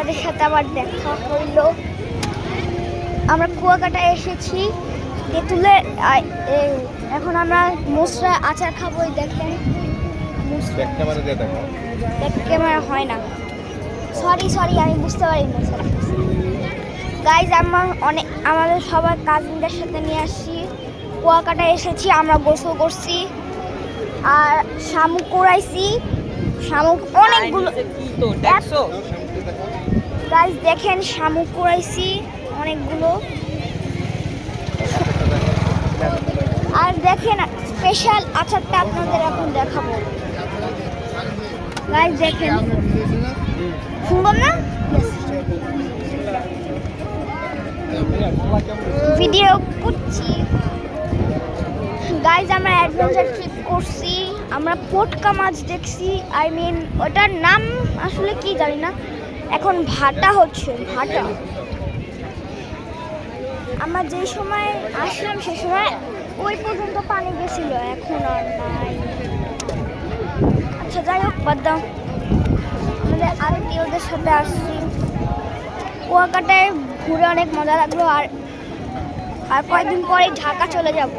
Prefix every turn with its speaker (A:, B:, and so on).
A: আপনাদের সাথে আবার দেখা হইল। আমরা কুয়াকাটা এসেছি তেঁতুলে। এখন আমরা মোসরা আচার খাবো। দেখেন ক্যামেরা হয় না, সরি আমি বুঝতে পারিনি। গাইজ আমাদের সবার কাজিনদের সাথে নিয়ে আসছি, কুয়াকাটা এসেছি। আমরা গোসল করছি আর শামুক কুড়াইছি। শামুক অনেকগুলো, গাইজ দেখেন শামুক কুড়াইছি অনেকগুলো। আর দেখেন স্পেশাল আচারটা আপনাদের এখন দেখাবো। গাইজ দেখেন, শুনবেন না? ভিডিও করছি। গাইজ আমরা অ্যাডভেঞ্চার ট্রিপ করছি। আমরা পটকা মাছ দেখছি। ওটার নাম আসলে কি জানি না। এখন ভাটা হচ্ছে, ভাটা। আমরা যে সময় আসলাম সে সময় ওই পর্যন্ত পানি গেছিল, এখন আর নাই। আচ্ছা যাই হোক, বাদ দাও। আমাদের আত্মীয়দের সাথে আসছি। কুয়াকাটায় ঘুরে অনেক মজা লাগলো। আর কয়েকদিন পরে ঢাকা চলে যাব।